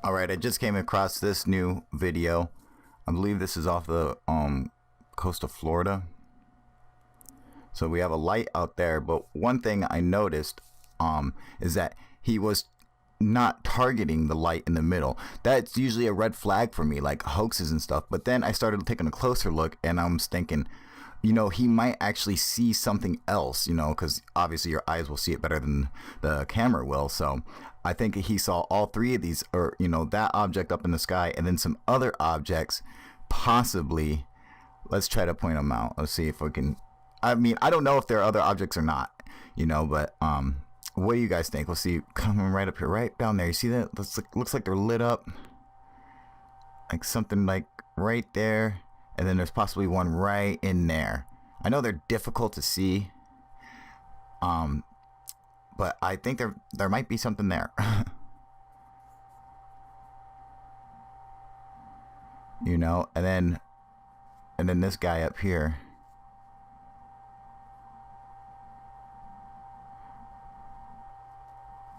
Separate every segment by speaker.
Speaker 1: Alright, I just came across this new video. I believe this is off the coast of Florida. So we have a light out there, but one thing I noticed is that he was not targeting the light in the middle. That's usually a red flag for me, like hoaxes and stuff. But then I started taking a closer look and I'm thinking, you know, he might actually see something else, you know, because obviously your eyes will see it better than the camera will. So I think he saw all three of these, or, you know, that object up in the sky and then some other objects possibly. Let's try to point them out. Let's see if we can. I mean, I don't know if there are other objects or not, you know, but what do you guys think? Let's see, coming right up here, right down there. You see that? Looks like they're lit up, like something like right there. And then there's possibly one right in there. I know they're difficult to see, but I think there might be something there. You know, and then this guy up here.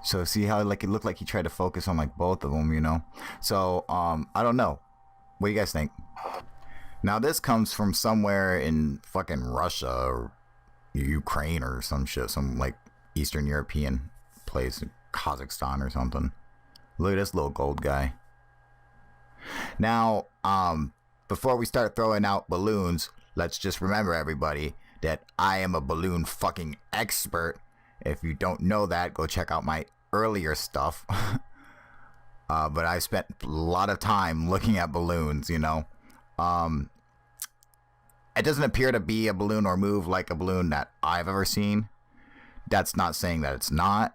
Speaker 1: So see how like it looked like he tried to focus on like both of them, you know. So I don't know. What do you guys think? Now this comes from somewhere in fucking Russia or Ukraine or some shit, some like Eastern European place, Kazakhstan or something. Look at this little gold guy. Now, before we start throwing out balloons, let's just remember, everybody, that I am a balloon fucking expert. If you don't know that, go check out my earlier stuff. But I spent a lot of time looking at balloons, you know. It doesn't appear to be a balloon or move like a balloon that I've ever seen. That's not saying that it's not,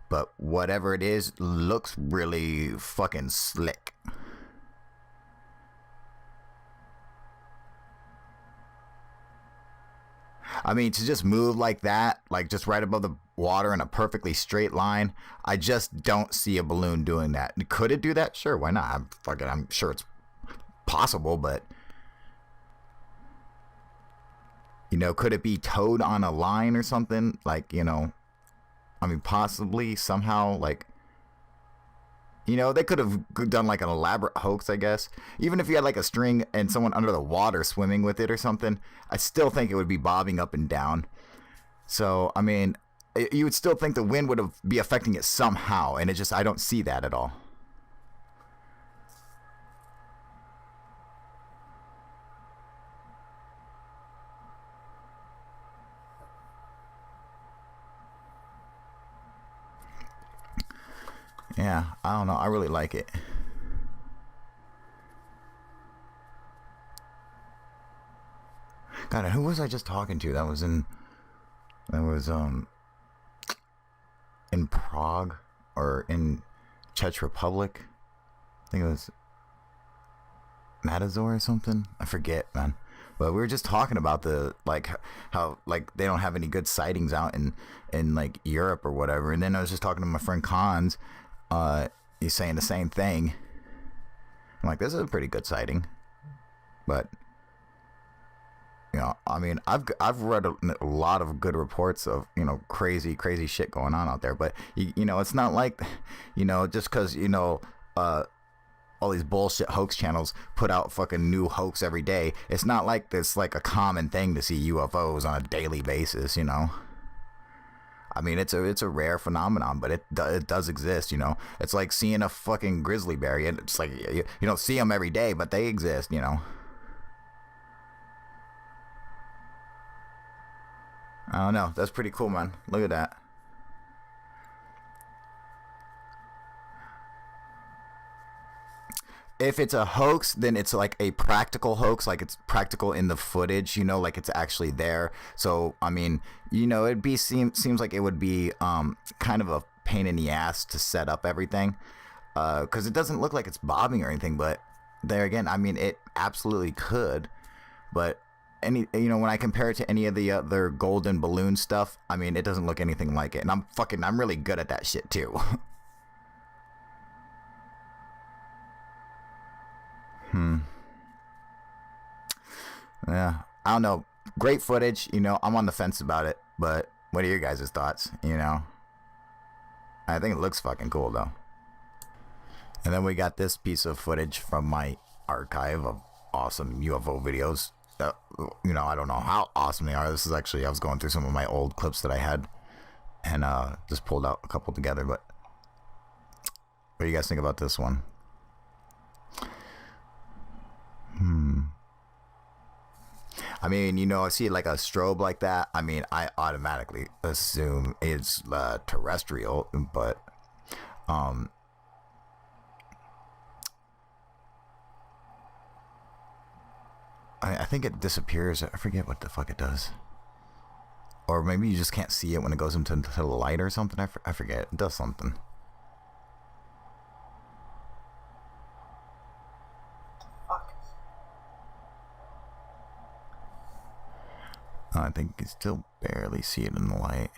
Speaker 1: but whatever it is, looks really fucking slick. I mean, to just move like that, like just right above the water in a perfectly straight line, I just don't see a balloon doing that. Could it do that? Sure, why not? I'm sure it's possible, but you know, could it be towed on a line or something? Like, you know, I mean, possibly somehow, like, you know, they could have done like an elaborate hoax, I guess. Even if you had like a string and someone under the water swimming with it or something, I still think it would be bobbing up and down. So, I mean, you would still think the wind would be affecting it somehow, and it just, I don't see that at all. Yeah, I don't know. I really like it. God, who was I just talking to? That was in Prague or in Czech Republic. I think it was Matazor or something. I forget, man. But we were just talking about the like how like they don't have any good sightings out in like Europe or whatever. And then I was just talking to my friend Cons. He's saying the same thing. I'm like, this is a pretty good sighting, but you know, I mean, I've read a lot of good reports of, you know, crazy shit going on out there, but you know, it's not like, you know, just because, you know, all these bullshit hoax channels put out fucking new hoax every day. It's not like this like a common thing to see UFOs on a daily basis, you know. I mean, it's a rare phenomenon, but it does exist, you know. It's like seeing a fucking grizzly bear. It's like you don't see them every day, but they exist, you know. I don't know. That's pretty cool, man. Look at that. If it's a hoax, then it's like a practical hoax, like it's practical in the footage, you know, like it's actually there. So I mean, you know, seems like it would be kind of a pain in the ass to set up everything, because it doesn't look like it's bobbing or anything. But there again, I mean, it absolutely could. But you know, when I compare it to any of the other golden balloon stuff, I mean, it doesn't look anything like it. And I'm really good at that shit too. Yeah, I don't know. Great footage, you know. I'm on the fence about it, but what are your guys' thoughts? You know, I think it looks fucking cool though. And then we got this piece of footage from my archive of awesome UFO videos. You know, I don't know how awesome they are. This is actually, I was going through some of my old clips that I had and just pulled out a couple together. But what do you guys think about this one? I mean, you know, I see like a strobe like that. I mean, I automatically assume it's terrestrial, but I think it disappears. I forget what the fuck it does. Or maybe you just can't see it when it goes into the light or something. I forget. It does something. I think you can still barely see it in the light.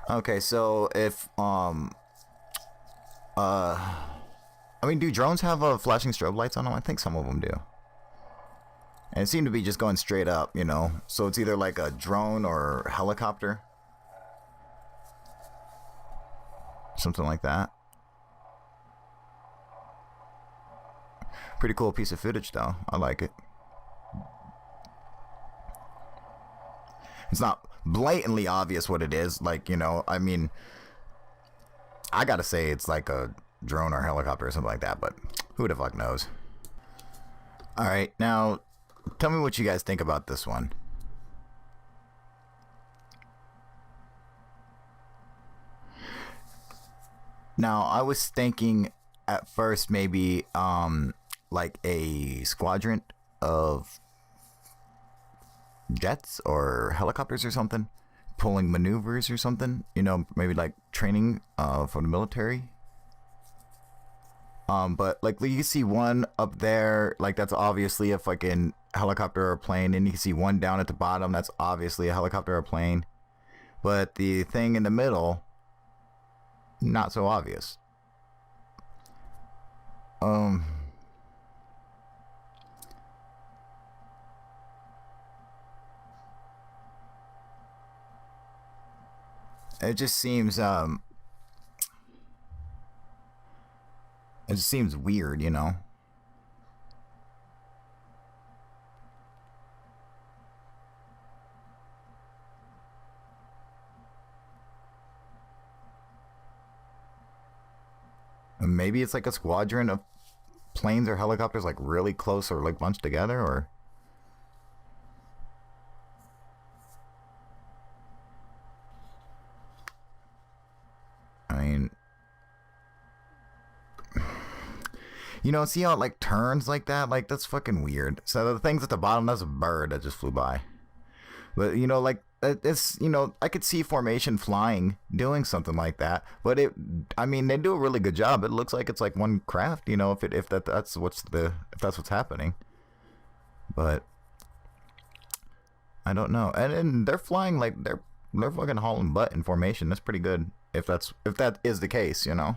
Speaker 1: Okay, so if I mean, do drones have flashing strobe lights on them? I think some of them do. And it seemed to be just going straight up, you know. So it's either like a drone or helicopter. Something like that. Pretty cool piece of footage though. I like it. It's not blatantly obvious what it is. Like, you know, I mean, I gotta say it's like a drone or helicopter or something like that, but who the fuck knows? Alright, now tell me what you guys think about this one. Now, I was thinking at first maybe like a squadron of jets or helicopters or something, pulling maneuvers or something, you know, maybe like training for the military. But like you see one up there, like that's obviously a fucking helicopter or plane, and you can see one down at the bottom, that's obviously a helicopter or plane. But the thing in the middle, not so obvious. It just seems weird, you know. Maybe it's like a squadron of planes or helicopters like really close or like bunched together, or I mean, you know, see how it like turns like that? Like that's fucking weird. So the things at the bottom, that's a bird that just flew by. But you know, like it's, you know, I could see formation flying doing something like that, but I mean, they do a really good job. It looks like it's like one craft, you know, if that's what's happening. But I don't know. And they're flying like they're fucking hauling butt in formation. That's pretty good if that is the case, you know.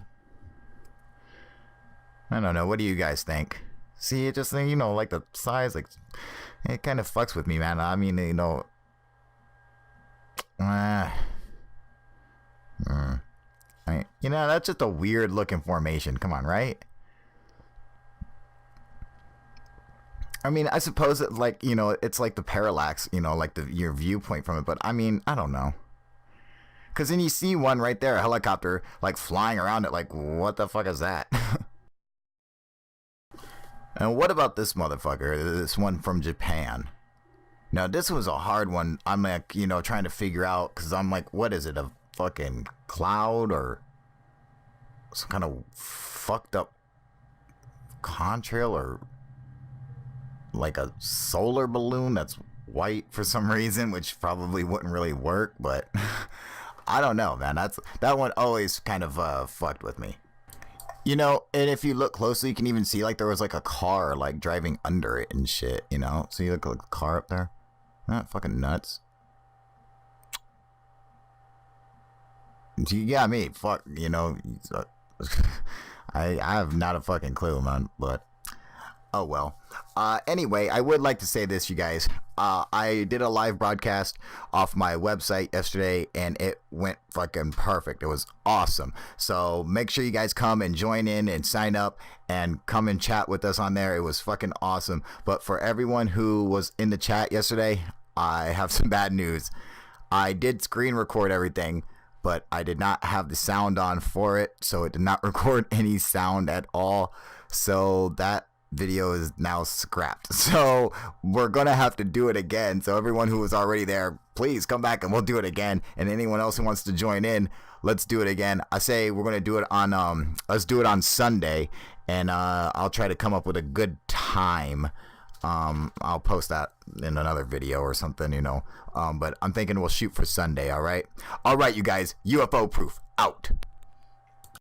Speaker 1: I don't know. What do you guys think? See, it just, you know, like the size, like it kind of fucks with me, man. I mean, you know, you know, that's just a weird looking formation. Come on, right? I mean, I suppose it, like, you know, it's like the parallax, you know, like your viewpoint from it. But I mean, I don't know. Because then you see one right there, a helicopter, like flying around it. Like, what the fuck is that? And what about this motherfucker? This one from Japan. Now, this was a hard one. I'm like, you know, trying to figure out, because I'm like, what is it? A fucking cloud or some kind of fucked up contrail, or like a solar balloon that's white for some reason, which probably wouldn't really work, but I don't know, man. That one always kind of fucked with me. You know, and if you look closely, you can even see like there was like a car like driving under it and shit, you know? So you look like a car up there. Not fucking nuts. You got me. Fuck, you know. I have not a fucking clue, man. But Oh well. Anyway, I would like to say this, you guys. I did a live broadcast off my website yesterday, and it went fucking perfect. It was awesome. So make sure you guys come and join in and sign up and come and chat with us on there. It was fucking awesome. But for everyone who was in the chat yesterday, I have some bad news. I did screen record everything, but I did not have the sound on for it, so it did not record any sound at all. So that video is now scrapped. So we're gonna have to do it again. So everyone who was already there, please come back and we'll do it again. And anyone else who wants to join in, let's do it again. I say we're gonna do it on let's do it on Sunday, and I'll try to come up with a good time. I'll post that in another video or something, you know. But I'm thinking we'll shoot for Sunday. All right, you guys. UFO Proof out.